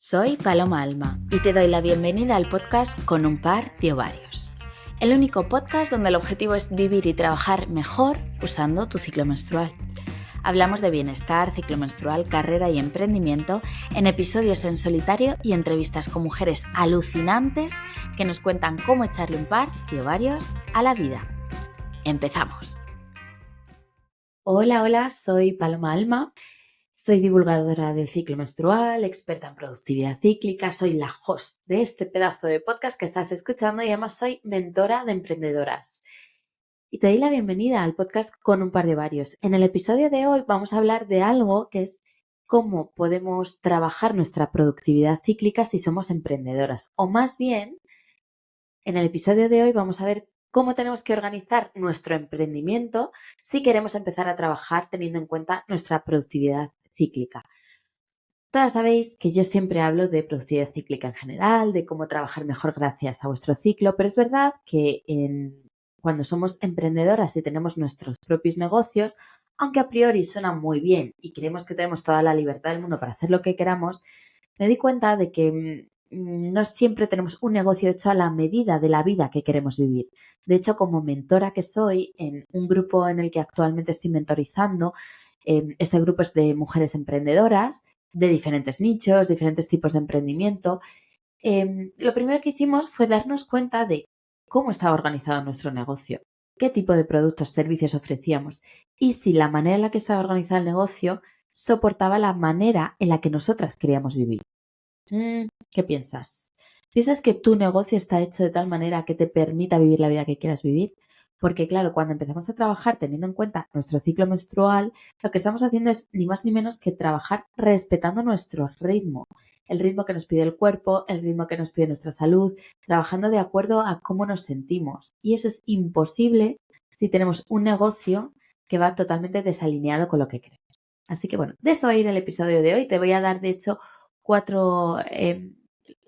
Soy Paloma Alma y te doy la bienvenida al podcast Con un par de ovarios. El único podcast donde el objetivo es vivir y trabajar mejor usando tu ciclo menstrual. Hablamos de bienestar, ciclo menstrual, carrera y emprendimiento en episodios en solitario y entrevistas con mujeres alucinantes que nos cuentan cómo echarle un par de ovarios a la vida. ¡Empezamos! Hola, soy Paloma Alma. Soy divulgadora del ciclo menstrual, experta en productividad cíclica, soy la host de este pedazo de podcast que estás escuchando y además soy mentora de emprendedoras. Y te doy la bienvenida al podcast Con un par de ovarios. En el episodio de hoy vamos a hablar de algo que es cómo podemos trabajar nuestra productividad cíclica si somos emprendedoras. O más bien, en el episodio de hoy vamos a ver cómo tenemos que organizar nuestro emprendimiento si queremos empezar a trabajar teniendo en cuenta nuestra productividad cíclica. Todas sabéis que yo siempre hablo de productividad cíclica en general, de cómo trabajar mejor gracias a vuestro ciclo, pero es verdad que cuando somos emprendedoras y tenemos nuestros propios negocios, aunque a priori suena muy bien y creemos que tenemos toda la libertad del mundo para hacer lo que queramos, me di cuenta de que no siempre tenemos un negocio hecho a la medida de la vida que queremos vivir. De hecho, como mentora que soy en un grupo en el que actualmente estoy mentorizando, este grupo es de mujeres emprendedoras de diferentes nichos, diferentes tipos de emprendimiento. Lo primero que hicimos fue darnos cuenta de cómo estaba organizado nuestro negocio, qué tipo de productos, servicios ofrecíamos y si la manera en la que estaba organizado el negocio soportaba la manera en la que nosotras queríamos vivir. ¿Qué piensas? ¿Piensas que tu negocio está hecho de tal manera que te permita vivir la vida que quieras vivir? Porque claro, cuando empezamos a trabajar teniendo en cuenta nuestro ciclo menstrual, lo que estamos haciendo es ni más ni menos que trabajar respetando nuestro ritmo, el ritmo que nos pide el cuerpo, el ritmo que nos pide nuestra salud, trabajando de acuerdo a cómo nos sentimos. Y eso es imposible si tenemos un negocio que va totalmente desalineado con lo que queremos. Así que bueno, de eso va a ir el episodio de hoy. Te voy a dar, de hecho,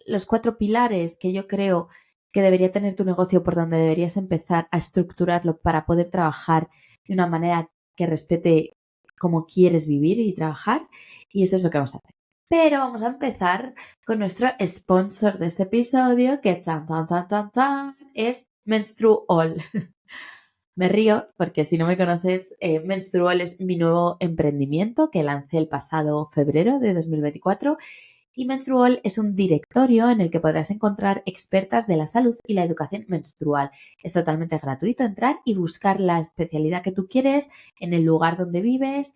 los 4 pilares que yo creo que debería tener tu negocio, por donde deberías empezar a estructurarlo para poder trabajar de una manera que respete cómo quieres vivir y trabajar. Y eso es lo que vamos a hacer. Pero vamos a empezar con nuestro sponsor de este episodio, que es Menstrual. Me río porque si no me conoces, Menstrual es mi nuevo emprendimiento que lancé el pasado febrero de 2024 y Menstrual es un directorio en el que podrás encontrar expertas de la salud y la educación menstrual. Es totalmente gratuito entrar y buscar la especialidad que tú quieres en el lugar donde vives.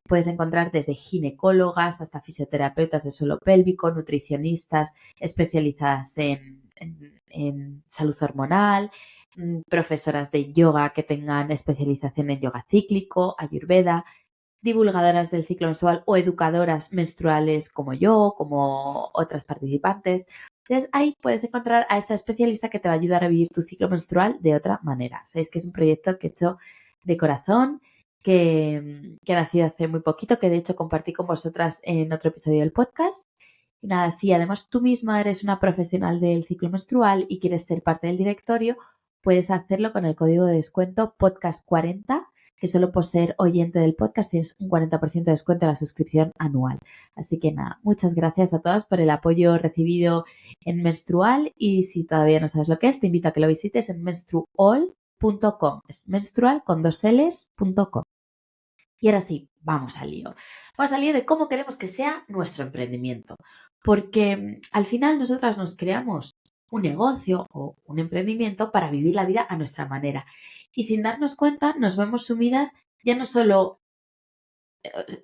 Puedes encontrar desde ginecólogas hasta fisioterapeutas de suelo pélvico, nutricionistas especializadas en salud hormonal, profesoras de yoga que tengan especialización en yoga cíclico, ayurveda, divulgadoras del ciclo menstrual o educadoras menstruales como yo, como otras participantes. Entonces ahí puedes encontrar a esa especialista que te va a ayudar a vivir tu ciclo menstrual de otra manera. Sabéis que es un proyecto que he hecho de corazón, que ha nacido hace muy poquito, que de hecho compartí con vosotras en otro episodio del podcast. Y nada, si además tú misma eres una profesional del ciclo menstrual y quieres ser parte del directorio, puedes hacerlo con el código de descuento podcast40, que solo por ser oyente del podcast tienes un 40% de descuento en la suscripción anual. Así que nada, muchas gracias a todas por el apoyo recibido en Menstrual y si todavía no sabes lo que es, te invito a que lo visites en menstrual.com. Es menstrual con 2Ls.com. Y ahora sí, vamos al lío. Vamos al lío de cómo queremos que sea nuestro emprendimiento. Porque al final nosotras nos creamos un negocio o un emprendimiento para vivir la vida a nuestra manera. Y sin darnos cuenta nos vemos sumidas ya no solo,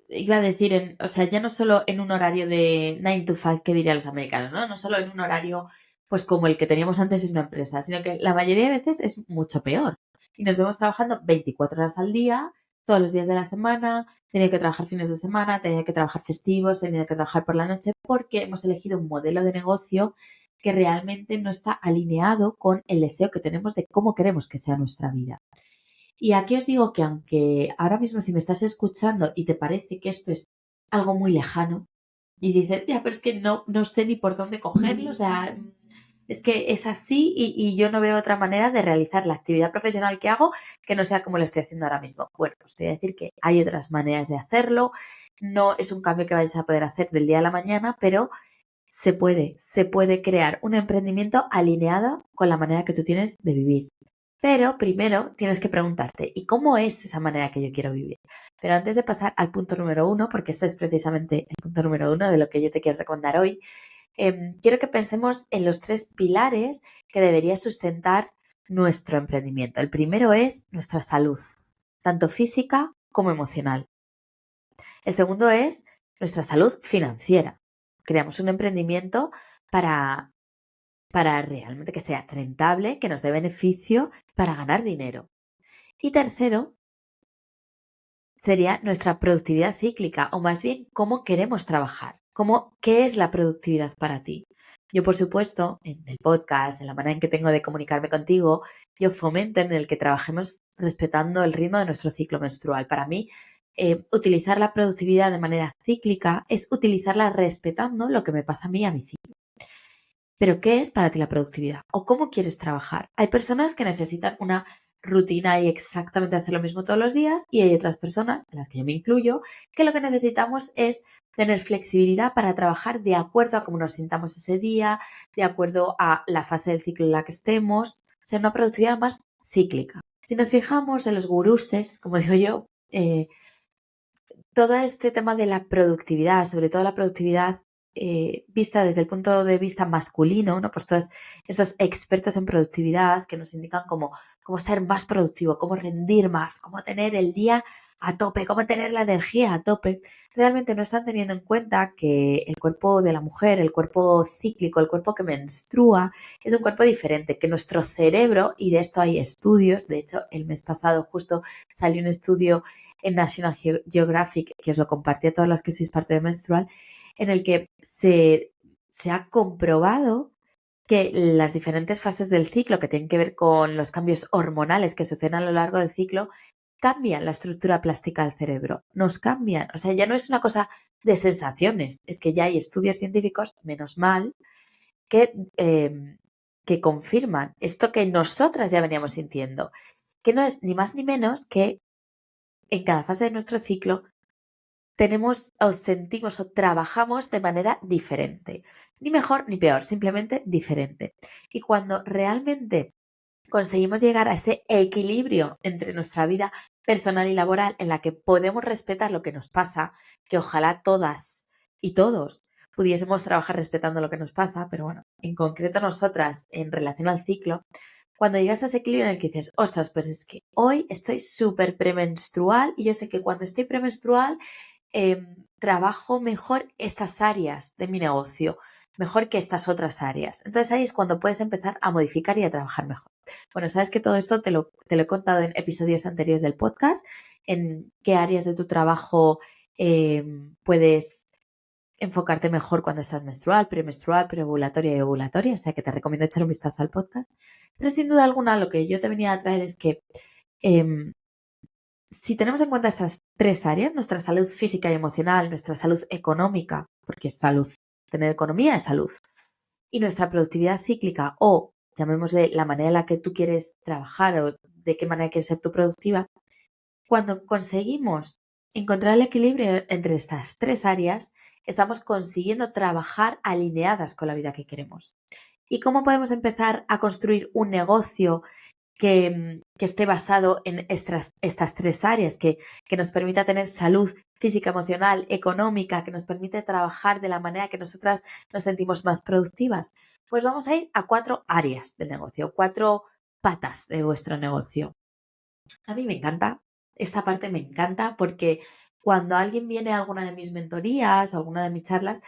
iba a decir, ya no solo en un horario de 9 to 5 que dirían los americanos, ¿no? No solo en un horario pues como el que teníamos antes en una empresa, sino que la mayoría de veces es mucho peor. Y nos vemos trabajando 24 horas al día, todos los días de la semana, tenía que trabajar fines de semana, tenía que trabajar festivos, tenía que trabajar por la noche, porque hemos elegido un modelo de negocio que realmente no está alineado con el deseo que tenemos de cómo queremos que sea nuestra vida. Y aquí os digo que aunque ahora mismo si me estás escuchando y te parece que esto es algo muy lejano y dices, ya, pero es que no sé ni por dónde cogerlo, o sea, es que es así y yo no veo otra manera de realizar la actividad profesional que hago que no sea como lo estoy haciendo ahora mismo. Bueno, pues te voy a decir que hay otras maneras de hacerlo, no es un cambio que vayas a poder hacer del día a la mañana, pero se puede crear un emprendimiento alineado con la manera que tú tienes de vivir. Pero primero tienes que preguntarte, ¿y cómo es esa manera que yo quiero vivir? Pero antes de pasar al punto número uno, porque este es precisamente el punto número uno de lo que yo te quiero recomendar hoy, quiero que pensemos en los tres pilares que debería sustentar nuestro emprendimiento. El primero es nuestra salud, tanto física como emocional. El segundo es nuestra salud financiera. Creamos un emprendimiento para, para realmente que sea rentable, que nos dé beneficio, para ganar dinero. Y tercero, sería nuestra productividad cíclica, o más bien cómo queremos trabajar, qué es la productividad para ti. Yo, por supuesto, en el podcast, en la manera en que tengo de comunicarme contigo, yo fomento en el que trabajemos respetando el ritmo de nuestro ciclo menstrual. Para mí, utilizar la productividad de manera cíclica es utilizarla respetando lo que me pasa a mí a mi ciclo. Pero, ¿qué es para ti la productividad? ¿O cómo quieres trabajar? Hay personas que necesitan una rutina y exactamente hacer lo mismo todos los días y hay otras personas, en las que yo me incluyo, que lo que necesitamos es tener flexibilidad para trabajar de acuerdo a cómo nos sintamos ese día, de acuerdo a la fase del ciclo en la que estemos, o sea, una productividad más cíclica. Si nos fijamos en los guruses, como digo yo, todo este tema de la productividad, sobre todo la productividad vista desde el punto de vista masculino, ¿no? Pues todos estos expertos en productividad que nos indican cómo ser más productivo, cómo rendir más, cómo tener el día a tope, cómo tener la energía a tope, realmente no están teniendo en cuenta que el cuerpo de la mujer, el cuerpo cíclico, el cuerpo que menstrua, es un cuerpo diferente, que nuestro cerebro, y de esto hay estudios, de hecho el mes pasado justo salió un estudio en National Geographic, que os lo compartí a todas las que sois parte de Menstrual, en el que se ha comprobado que las diferentes fases del ciclo que tienen que ver con los cambios hormonales que suceden a lo largo del ciclo cambian la estructura plástica del cerebro, nos cambian, o sea, ya no es una cosa de sensaciones, es que ya hay estudios científicos, menos mal, que confirman esto que nosotras ya veníamos sintiendo, que no es ni más ni menos que en cada fase de nuestro ciclo tenemos o sentimos o trabajamos de manera diferente. Ni mejor ni peor, simplemente diferente. Y cuando realmente conseguimos llegar a ese equilibrio entre nuestra vida personal y laboral en la que podemos respetar lo que nos pasa, que ojalá todas y todos pudiésemos trabajar respetando lo que nos pasa, pero bueno, en concreto nosotras en relación al ciclo, cuando llegas a ese equilibrio en el que dices, ostras, pues es que hoy estoy súper premenstrual y yo sé que cuando estoy premenstrual trabajo mejor estas áreas de mi negocio, mejor que estas otras áreas. Entonces ahí es cuando puedes empezar a modificar y a trabajar mejor. Bueno, sabes que todo esto te lo he contado en episodios anteriores del podcast, en qué áreas de tu trabajo puedes enfocarte mejor cuando estás menstrual, premenstrual, preovulatoria y ovulatoria, o sea que te recomiendo echar un vistazo al podcast. Pero sin duda alguna lo que yo te venía a traer es que si tenemos en cuenta estas tres áreas, nuestra salud física y emocional, nuestra salud económica, porque es salud, tener economía es salud, y nuestra productividad cíclica o llamémosle la manera en la que tú quieres trabajar o de qué manera quieres ser tú productiva, cuando conseguimos encontrar el equilibrio entre estas tres áreas, estamos consiguiendo trabajar alineadas con la vida que queremos. ¿Y cómo podemos empezar a construir un negocio que esté basado en estas tres áreas, que nos permita tener salud física, emocional, económica, que nos permite trabajar de la manera que nosotras nos sentimos más productivas? Pues vamos a ir a cuatro áreas del negocio, cuatro patas de vuestro negocio. A mí me encanta, esta parte me encanta porque cuando alguien viene a alguna de mis mentorías o alguna de mis charlas,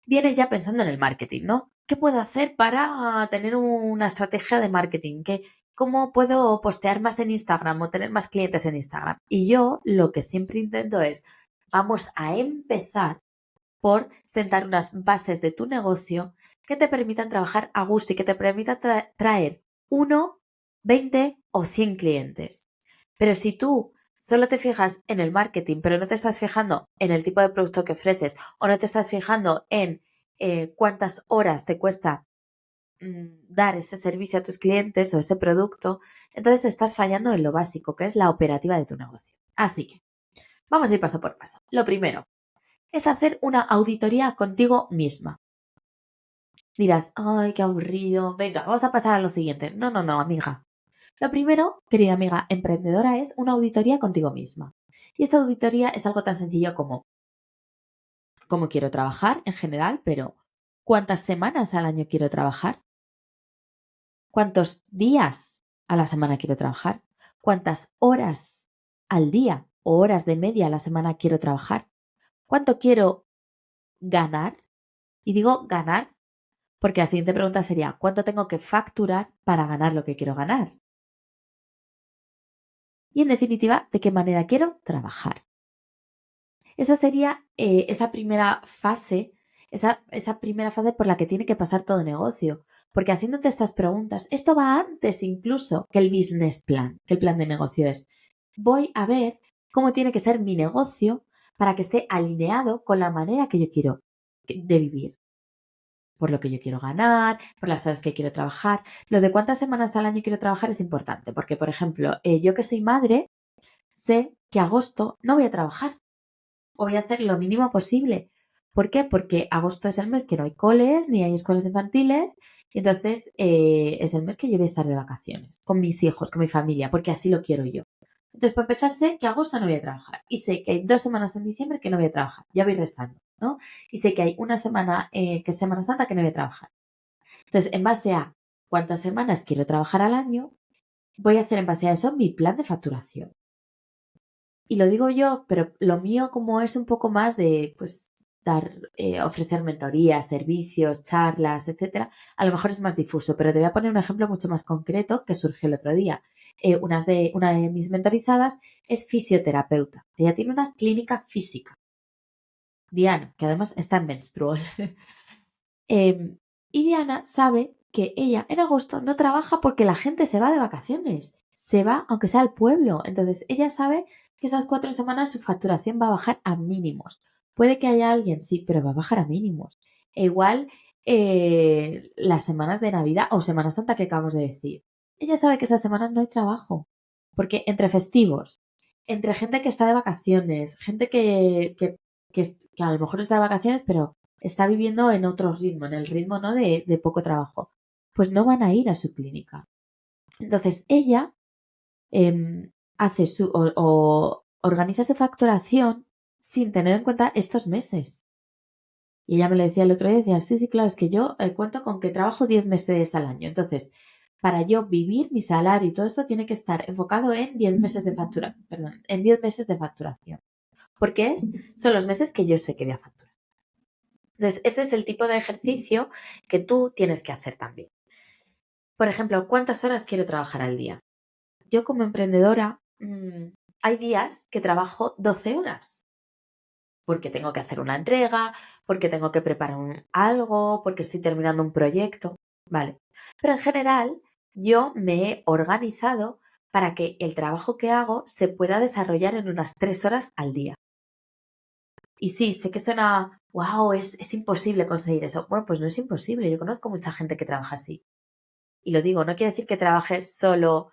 viene ya pensando en el marketing, ¿no? ¿Qué puedo hacer para tener una estrategia de marketing? ¿Cómo puedo postear más en Instagram o tener más clientes en Instagram? Y yo lo que siempre intento es, vamos a empezar por sentar unas bases de tu negocio que te permitan trabajar a gusto y que te permitan traer 1, 20 o 100 clientes. Pero si tú solo te fijas en el marketing, pero no te estás fijando en el tipo de producto que ofreces o no te estás fijando en cuántas horas te cuesta dar ese servicio a tus clientes o ese producto, entonces estás fallando en lo básico, que es la operativa de tu negocio. Así que vamos a ir paso por paso. Lo primero es hacer una auditoría contigo misma. Dirás, ay, qué aburrido, venga, vamos a pasar a lo siguiente. No, no, no, amiga. Lo primero, querida amiga emprendedora, es una auditoría contigo misma. Y esta auditoría es algo tan sencillo como cómo quiero trabajar en general, pero ¿cuántas semanas al año quiero trabajar? ¿Cuántos días a la semana quiero trabajar? ¿Cuántas horas al día o horas de media a la semana quiero trabajar? ¿Cuánto quiero ganar? Y digo ganar porque la siguiente pregunta sería, ¿cuánto tengo que facturar para ganar lo que quiero ganar? Y en definitiva, ¿de qué manera quiero trabajar? Esa sería esa primera fase, esa primera fase por la que tiene que pasar todo negocio. Porque haciéndote estas preguntas, esto va antes incluso que el business plan, que el plan de negocio es. Voy a ver cómo tiene que ser mi negocio para que esté alineado con la manera que yo quiero de vivir. Por lo que yo quiero ganar, por las horas que quiero trabajar. Lo de cuántas semanas al año quiero trabajar es importante, porque, por ejemplo, yo que soy madre, sé que agosto no voy a trabajar o voy a hacer lo mínimo posible. ¿Por qué? Porque agosto es el mes que no hay coles ni hay escuelas infantiles y entonces es el mes que yo voy a estar de vacaciones con mis hijos, con mi familia, porque así lo quiero yo. Entonces, para empezar, sé que agosto no voy a trabajar y sé que hay 2 semanas en diciembre que no voy a trabajar, ya voy restando, ¿no? Y sé que hay una semana que es Semana Santa que no voy a trabajar. Entonces, en base a cuántas semanas quiero trabajar al año, voy a hacer en base a eso mi plan de facturación. Y lo digo yo, pero lo mío como es un poco más de, pues, ofrecer mentorías, servicios, charlas, etcétera, a lo mejor es más difuso, pero te voy a poner un ejemplo mucho más concreto que surgió el otro día. Una de mis mentorizadas es fisioterapeuta. Ella tiene una clínica física. Diana, que además está en menstrual. Em, y Diana sabe que ella en agosto no trabaja porque la gente se va de vacaciones. Se va, aunque sea al pueblo. Entonces, ella sabe que esas 4 semanas su facturación va a bajar a mínimos. Puede que haya alguien, sí, pero va a bajar a mínimos. E igual las semanas de Navidad o Semana Santa que acabamos de decir. Ella sabe que esas semanas no hay trabajo. Porque entre festivos, entre gente que está de vacaciones, gente que a lo mejor está de vacaciones, pero está viviendo en otro ritmo, en el ritmo ¿no? de poco trabajo, pues no van a ir a su clínica. Entonces ella hace o organiza su facturación sin tener en cuenta estos meses. Y ella me lo decía el otro día, decía, sí, sí, claro, es que yo cuento con que trabajo 10 meses al año. Entonces, para yo vivir mi salario y todo esto tiene que estar enfocado en 10 meses de perdón, en 10 meses de facturación. Porque son los meses que yo sé que voy a facturar. Entonces, este es el tipo de ejercicio que tú tienes que hacer también. Por ejemplo, ¿cuántas horas quiero trabajar al día? Yo como emprendedora, hay días que trabajo 12 horas. Porque tengo que hacer una entrega, porque tengo que preparar algo, porque estoy terminando un proyecto. Vale. Pero en general, yo me he organizado para que el trabajo que hago se pueda desarrollar en unas 3 horas al día. Y sí, sé que suena, wow, es imposible conseguir eso. Bueno, pues no es imposible. Yo conozco mucha gente que trabaja así. Y lo digo, no quiere decir que trabajes solo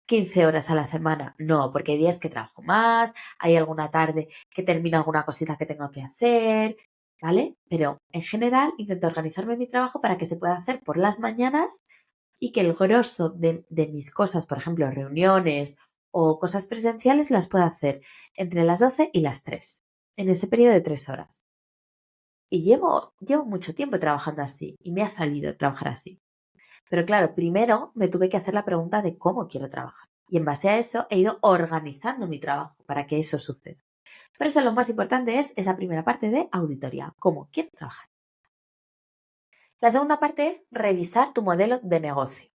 15 horas a la semana. No, porque hay días que trabajo más, hay alguna tarde que termino alguna cosita que tengo que hacer, ¿vale? Pero en general intento organizarme mi trabajo para que se pueda hacer por las mañanas y que el grosso de mis cosas, por ejemplo, reuniones o cosas presenciales, las pueda hacer entre las 12 y las 3, en ese periodo de 3 horas. Y llevo mucho tiempo trabajando así y me ha salido trabajar así. Pero claro, primero me tuve que hacer la pregunta de cómo quiero trabajar. Y en base a eso he ido organizando mi trabajo para que eso suceda. Por eso lo más importante es esa primera parte de auditoría, cómo quiero trabajar. La segunda parte es revisar tu modelo de negocio.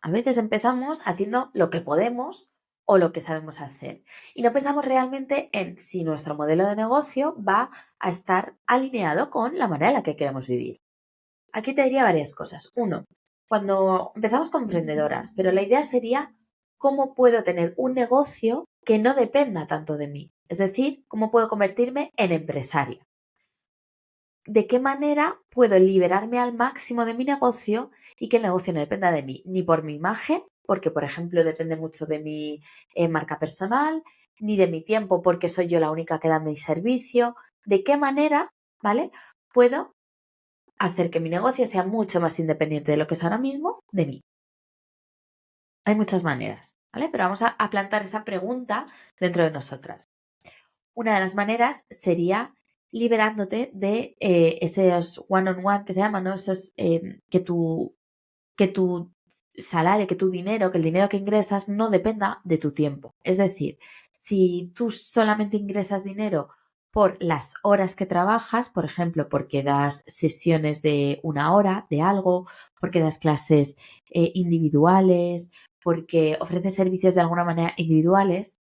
A veces empezamos haciendo lo que podemos o lo que sabemos hacer y no pensamos realmente en si nuestro modelo de negocio va a estar alineado con la manera en la que queremos vivir. Aquí te diría varias cosas. Uno, cuando empezamos como emprendedoras, pero la idea sería cómo puedo tener un negocio que no dependa tanto de mí. Es decir, cómo puedo convertirme en empresaria. ¿De qué manera puedo liberarme al máximo de mi negocio y que el negocio no dependa de mí? Ni por mi imagen, porque por ejemplo depende mucho de mi marca personal, ni de mi tiempo, porque soy yo la única que da mi servicio. ¿De qué manera, vale? Puedo hacer que mi negocio sea mucho más independiente de lo que es ahora mismo de mí? Hay muchas maneras, ¿vale? Pero vamos a plantar esa pregunta dentro de nosotras. Una de las maneras sería liberándote de esos one-on-one que se llaman, ¿no? Esos que tu salario, que tu dinero, que el dinero que ingresas no dependa de tu tiempo. Es decir, si tú solamente ingresas dinero por las horas que trabajas, por ejemplo, porque das sesiones de 1 hora de algo, porque das clases individuales, porque ofreces servicios de alguna manera individuales,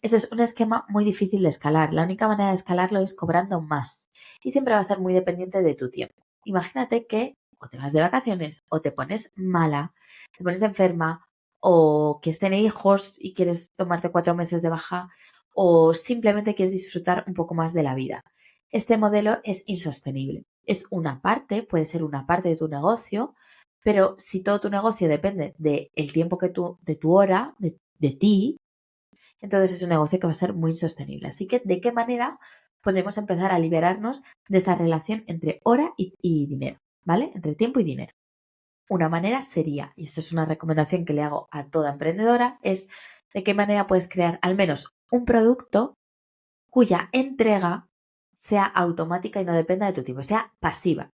eso es un esquema muy difícil de escalar. La única manera de escalarlo es cobrando más y siempre va a ser muy dependiente de tu tiempo. Imagínate que o te vas de vacaciones o te pones mala, te pones enferma o quieres tener hijos y quieres tomarte 4 meses de baja o simplemente quieres disfrutar un poco más de la vida. Este modelo es insostenible. Es una parte, puede ser una parte de tu negocio, pero si todo tu negocio depende del tiempo de tu hora, de ti, entonces es un negocio que va a ser muy insostenible. Así que, ¿de qué manera podemos empezar a liberarnos de esa relación entre hora y dinero? ¿Vale? Entre tiempo y dinero. Una manera sería, y esto es una recomendación que le hago a toda emprendedora, es de qué manera puedes crear al menos un producto cuya entrega sea automática y no dependa de tu tiempo, sea pasiva.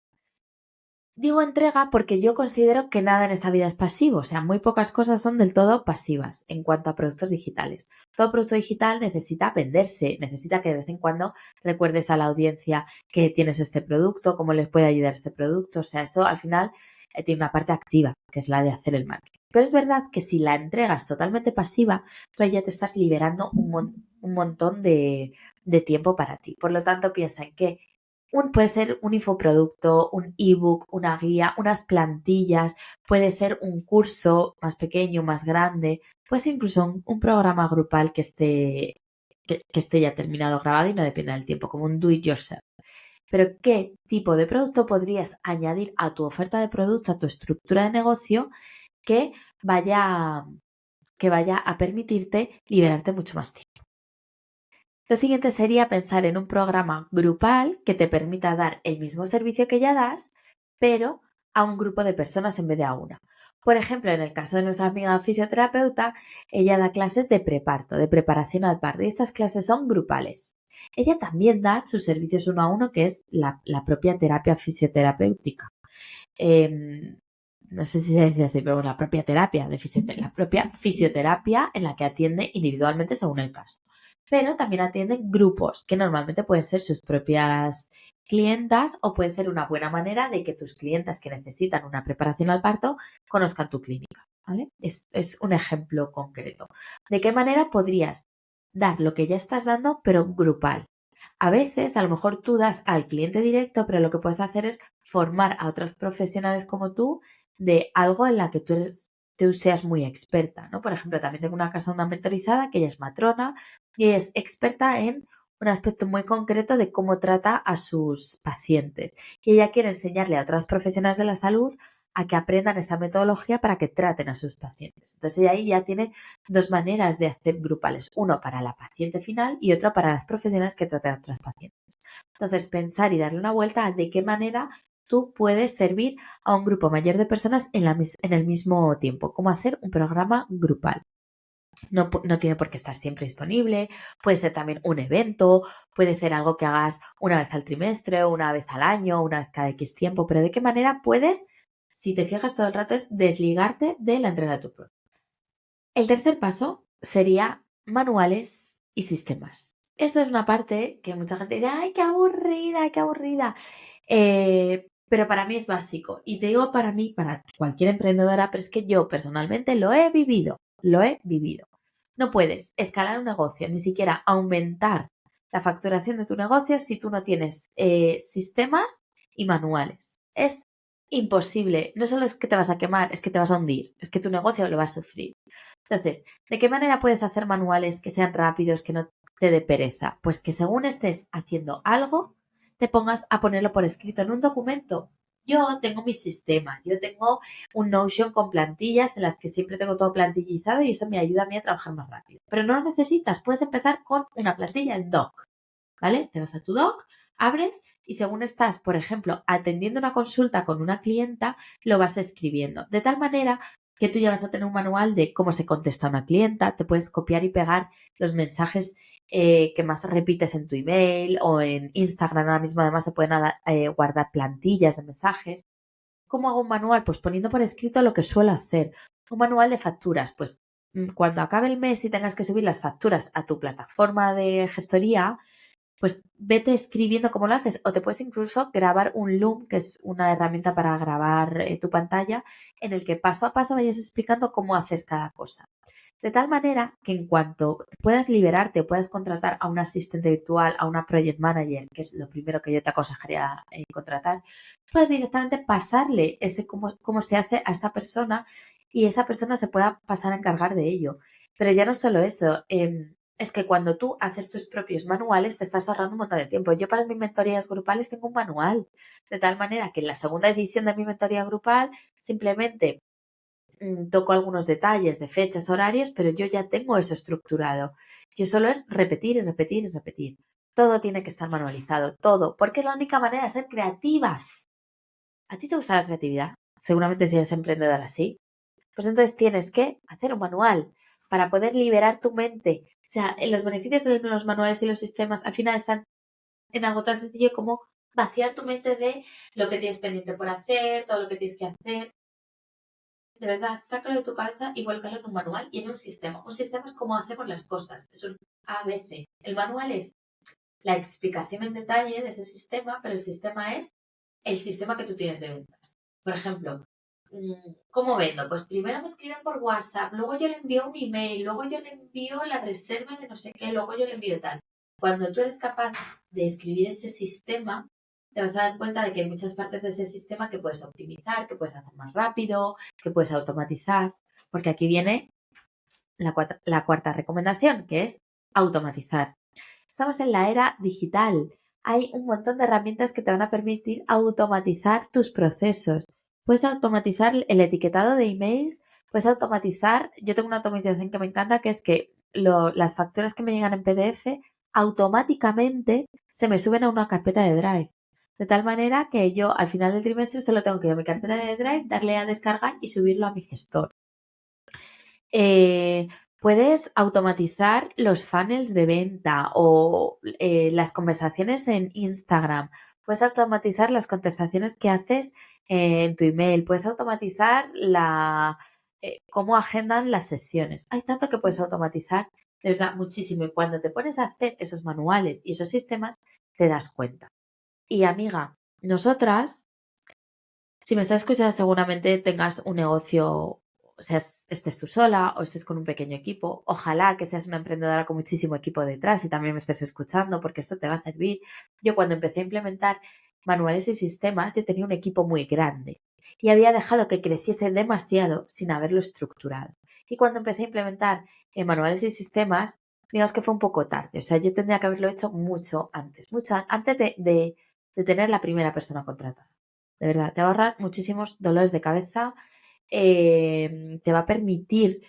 Digo entrega porque yo considero que nada en esta vida es pasivo, o sea, muy pocas cosas son del todo pasivas en cuanto a productos digitales. Todo producto digital necesita venderse, necesita que de vez en cuando recuerdes a la audiencia que tienes este producto, cómo les puede ayudar este producto, o sea, eso al final tiene una parte activa, que es la de hacer el marketing. Pero es verdad que si la entrega es totalmente pasiva, tú ahí ya te estás liberando un montón de tiempo para ti. Por lo tanto, piensa en que puede ser un infoproducto, un ebook, una guía, unas plantillas, puede ser un curso más pequeño, más grande, puede ser incluso un programa grupal que esté ya terminado, grabado y no dependa del tiempo, como un do it yourself. Pero ¿qué tipo de producto podrías añadir a tu oferta de producto, a tu estructura de negocio que vaya, que vaya a permitirte liberarte mucho más tiempo? Lo siguiente sería pensar en un programa grupal que te permita dar el mismo servicio que ya das, pero a un grupo de personas en vez de a una. Por ejemplo, en el caso de nuestra amiga fisioterapeuta, ella da clases de preparto, de preparación al parto, y estas clases son grupales. Ella también da sus servicios 1 a 1, que es la propia terapia fisioterapéutica. Em, no sé si se dice así, pero la propia terapia de la propia fisioterapia en la que atiende individualmente según el caso. Pero también atienden grupos, que normalmente pueden ser sus propias clientas o puede ser una buena manera de que tus clientas que necesitan una preparación al parto conozcan tu clínica, ¿vale? Es un ejemplo concreto. ¿De qué manera podrías dar lo que ya estás dando, pero grupal? A veces, a lo mejor tú das al cliente directo, pero lo que puedes hacer es formar a otros profesionales como tú de algo en la que tú seas muy experta, ¿no? Por ejemplo, también tengo una casa, una mentorizada, que ella es matrona y es experta en un aspecto muy concreto de cómo trata a sus pacientes. Y ella quiere enseñarle a otros profesionales de la salud a que aprendan esta metodología para que traten a sus pacientes. Entonces ella ahí ya tiene dos maneras de hacer grupales, uno para la paciente final y otro para las profesionales que tratan a otros pacientes. Entonces, pensar y darle una vuelta a de qué manera tú puedes servir a un grupo mayor de personas en el mismo tiempo, cómo hacer un programa grupal. No tiene por qué estar siempre disponible, puede ser también un evento, puede ser algo que hagas una vez al trimestre, una vez al año, una vez cada X tiempo, pero de qué manera puedes, si te fijas todo el rato, es desligarte de la entrega de tu producto. El tercer paso sería manuales y sistemas. Esto es una parte que mucha gente dice, ¡ay, qué aburrida, qué aburrida! Pero para mí es básico. Y te digo para mí, para cualquier emprendedora, pero es que yo personalmente lo he vivido, lo he vivido. No puedes escalar un negocio, ni siquiera aumentar la facturación de tu negocio si tú no tienes sistemas y manuales. Es imposible. No solo es que te vas a quemar, es que te vas a hundir, es que tu negocio lo va a sufrir. Entonces, ¿de qué manera puedes hacer manuales que sean rápidos, que no te dé pereza? Pues que según estés haciendo algo, te pongas a ponerlo por escrito en un documento. Yo tengo mi sistema, yo tengo un Notion con plantillas en las que siempre tengo todo plantillizado y eso me ayuda a mí a trabajar más rápido. Pero no lo necesitas, puedes empezar con una plantilla en Doc, ¿vale? Te vas a tu Doc, abres y según estás, por ejemplo, atendiendo una consulta con una clienta, lo vas escribiendo. De tal manera que tú ya vas a tener un manual de cómo se contesta a una clienta, te puedes copiar y pegar los mensajes que más repites en tu email o en Instagram. Ahora mismo además se pueden guardar plantillas de mensajes. ¿Cómo hago un manual? Pues poniendo por escrito lo que suelo hacer. Un manual de facturas, pues cuando acabe el mes y tengas que subir las facturas a tu plataforma de gestoría, pues vete escribiendo cómo lo haces, o te puedes incluso grabar un Loom, que es una herramienta para grabar tu pantalla, en el que paso a paso vayas explicando cómo haces cada cosa. De tal manera que en cuanto puedas liberarte o puedas contratar a un asistente virtual, a una project manager, que es lo primero que yo te aconsejaría contratar, puedes directamente pasarle ese cómo se hace a esta persona y esa persona se pueda pasar a encargar de ello. Pero ya no solo eso, es que cuando tú haces tus propios manuales te estás ahorrando un montón de tiempo. Yo para mis mentorías grupales tengo un manual, de tal manera que en la segunda edición de mi mentoría grupal simplemente toco algunos detalles de fechas, horarios, pero yo ya tengo eso estructurado. Yo solo es repetir y repetir y repetir. Todo tiene que estar manualizado, todo, porque es la única manera de ser creativas. ¿A ti te gusta la creatividad? Seguramente si eres emprendedora, sí. Pues entonces tienes que hacer un manual para poder liberar tu mente. O sea, los beneficios de los manuales y los sistemas al final están en algo tan sencillo como vaciar tu mente de lo que tienes pendiente por hacer, todo lo que tienes que hacer. De verdad, sácalo de tu cabeza y vuélcalo en un manual y en un sistema. Un sistema es como hacemos las cosas. Es un ABC. El manual es la explicación en detalle de ese sistema, pero el sistema es el sistema que tú tienes de ventas. Por ejemplo, ¿cómo vendo? Pues primero me escriben por WhatsApp, luego yo le envío un email, luego yo le envío la reserva de no sé qué, luego yo le envío tal. Cuando tú eres capaz de escribir ese sistema, te vas a dar cuenta de que hay muchas partes de ese sistema que puedes optimizar, que puedes hacer más rápido, que puedes automatizar, porque aquí viene la cuarta recomendación, que es automatizar. Estamos en la era digital. Hay un montón de herramientas que te van a permitir automatizar tus procesos. Puedes automatizar el etiquetado de emails, puedes automatizar, yo tengo una automatización que me encanta, que es que las facturas que me llegan en PDF automáticamente se me suben a una carpeta de Drive. De tal manera que yo al final del trimestre solo tengo que ir a mi carpeta de Drive, darle a descargar y subirlo a mi gestor. Eh, Puedes automatizar los funnels de venta o las conversaciones en Instagram. Puedes automatizar las contestaciones que haces en tu email. Puedes automatizar cómo agendan las sesiones. Hay tanto que puedes automatizar, de verdad, muchísimo. Y cuando te pones a hacer esos manuales y esos sistemas, te das cuenta. Y amiga, nosotras, si me estás escuchando, seguramente tengas un negocio, o sea, estés tú sola o estés con un pequeño equipo. Ojalá que seas una emprendedora con muchísimo equipo detrás y también me estés escuchando porque esto te va a servir. Yo cuando empecé a implementar manuales y sistemas, yo tenía un equipo muy grande y había dejado que creciese demasiado sin haberlo estructurado. Y cuando empecé a implementar manuales y sistemas, digamos que fue un poco tarde. O sea, yo tendría que haberlo hecho mucho antes de tener la primera persona contratada. De verdad, te va a ahorrar muchísimos dolores de cabeza, te va a permitir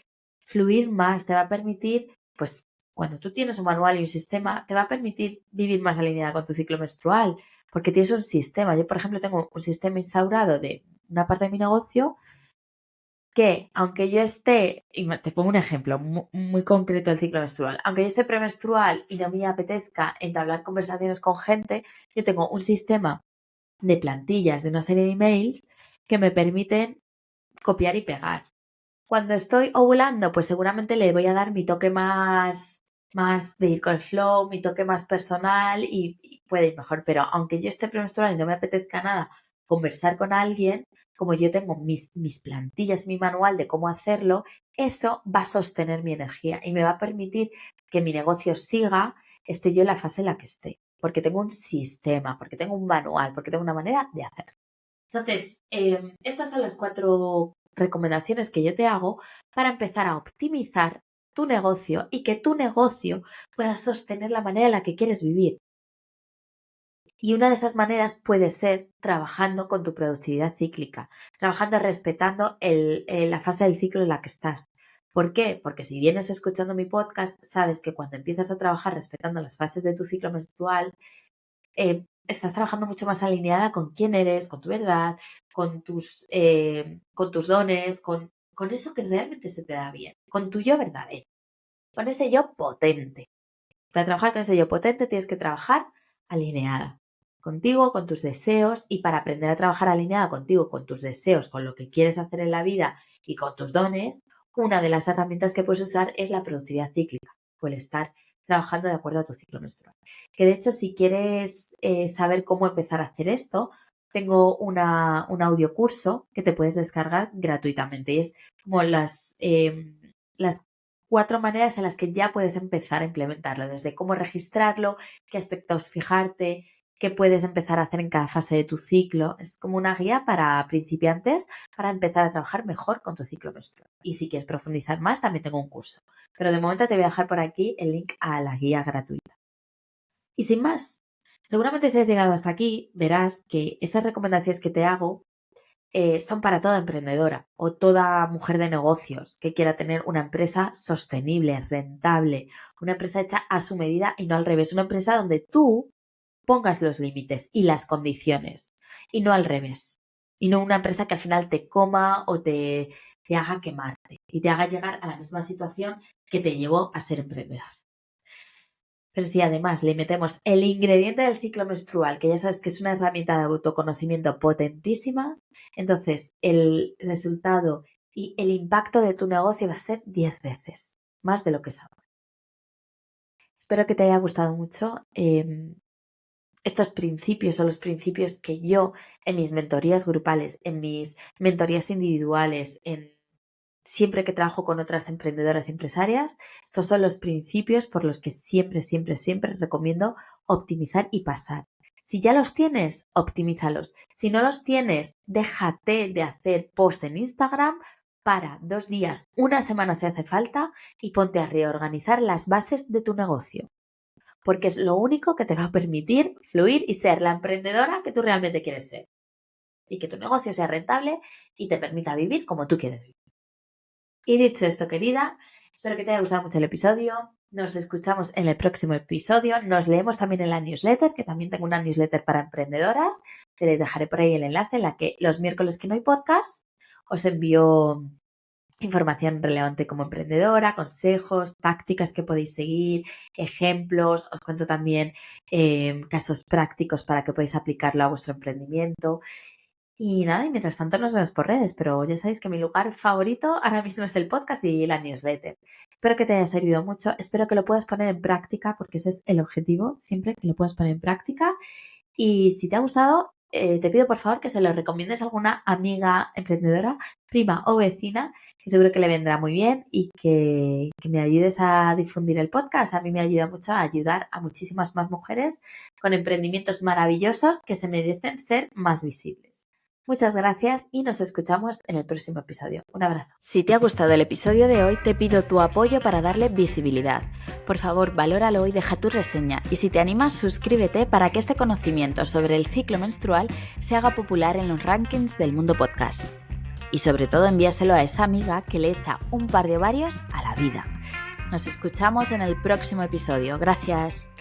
fluir más, te va a permitir, pues cuando tú tienes un manual y un sistema, te va a permitir vivir más alineada con tu ciclo menstrual, porque tienes un sistema. Yo, por ejemplo, tengo un sistema instaurado de una parte de mi negocio que, aunque yo esté, y te pongo un ejemplo muy concreto del ciclo menstrual, aunque yo esté premenstrual y no me apetezca entablar conversaciones con gente, yo tengo un sistema de plantillas, de una serie de emails que me permiten copiar y pegar. Cuando estoy ovulando, pues seguramente le voy a dar mi toque más de ir con el flow, mi toque más personal y puede ir mejor. Pero aunque yo esté premenstrual y no me apetezca nada conversar con alguien, como yo tengo mis plantillas, mi manual de cómo hacerlo, eso va a sostener mi energía y me va a permitir que mi negocio siga, esté yo en la fase en la que esté. Porque tengo un sistema, porque tengo un manual, porque tengo una manera de hacer. Entonces, estas son las 4 recomendaciones que yo te hago para empezar a optimizar tu negocio y que tu negocio pueda sostener la manera en la que quieres vivir. Y una de esas maneras puede ser trabajando con tu productividad cíclica, trabajando respetando la fase del ciclo en la que estás. ¿Por qué? Porque si vienes escuchando mi podcast, sabes que cuando empiezas a trabajar respetando las fases de tu ciclo menstrual, estás trabajando mucho más alineada con quién eres, con tu verdad, con tus dones, con eso que realmente se te da bien, con tu yo verdadero, con ese yo potente. Para trabajar con ese yo potente tienes que trabajar alineada contigo, con tus deseos, y para aprender a trabajar alineada contigo, con tus deseos, con lo que quieres hacer en la vida y con tus dones, una de las herramientas que puedes usar es la productividad cíclica, o el estar trabajando de acuerdo a tu ciclo menstrual. Que de hecho, si quieres saber cómo empezar a hacer esto, tengo un audio curso que te puedes descargar gratuitamente, y es como las 4 maneras en las que ya puedes empezar a implementarlo, desde cómo registrarlo, qué aspectos fijarte, qué puedes empezar a hacer en cada fase de tu ciclo. Es como una guía para principiantes para empezar a trabajar mejor con tu ciclo menstrual. Y si quieres profundizar más, también tengo un curso. Pero de momento te voy a dejar por aquí el link a la guía gratuita. Y sin más, seguramente si has llegado hasta aquí, verás que esas recomendaciones que te hago son para toda emprendedora o toda mujer de negocios que quiera tener una empresa sostenible, rentable, una empresa hecha a su medida y no al revés, una empresa donde tú pongas los límites y las condiciones y no al revés. Y no una empresa que al final te coma o te haga quemarte y te haga llegar a la misma situación que te llevó a ser emprendedor. Pero si además le metemos el ingrediente del ciclo menstrual, que ya sabes que es una herramienta de autoconocimiento potentísima, entonces el resultado y el impacto de tu negocio va a ser 10 veces más de lo que es ahora. Espero que te haya gustado mucho. Estos principios son los principios que yo en mis mentorías grupales, en mis mentorías individuales, siempre que trabajo con otras emprendedoras y empresarias, estos son los principios por los que siempre recomiendo optimizar y pasar. Si ya los tienes, optimízalos. Si no los tienes, déjate de hacer posts en Instagram, para 2 días, una semana si hace falta, y ponte a reorganizar las bases de tu negocio. Porque es lo único que te va a permitir fluir y ser la emprendedora que tú realmente quieres ser. Y que tu negocio sea rentable y te permita vivir como tú quieres vivir. Y dicho esto, querida, espero que te haya gustado mucho el episodio. Nos escuchamos en el próximo episodio. Nos leemos también en la newsletter, que también tengo una newsletter para emprendedoras. Te dejaré por ahí el enlace en la que los miércoles que no hay podcast os envío información relevante como emprendedora, consejos, tácticas que podéis seguir, ejemplos. Os cuento también casos prácticos para que podáis aplicarlo a vuestro emprendimiento. Y nada, y mientras tanto nos vemos por redes, pero ya sabéis que mi lugar favorito ahora mismo es el podcast y la newsletter. Espero que te haya servido mucho, espero que lo puedas poner en práctica, porque ese es el objetivo, siempre que lo puedas poner en práctica. Y si te ha gustado, te pido por favor que se lo recomiendes a alguna amiga emprendedora, prima o vecina, que seguro que le vendrá muy bien, y que me ayudes a difundir el podcast. A mí me ayuda mucho a ayudar a muchísimas más mujeres con emprendimientos maravillosos que se merecen ser más visibles. Muchas gracias y nos escuchamos en el próximo episodio. Un abrazo. Si te ha gustado el episodio de hoy, te pido tu apoyo para darle visibilidad. Por favor, valóralo y deja tu reseña. Y si te animas, suscríbete para que este conocimiento sobre el ciclo menstrual se haga popular en los rankings del mundo podcast. Y sobre todo, envíaselo a esa amiga que le echa un par de ovarios a la vida. Nos escuchamos en el próximo episodio. Gracias.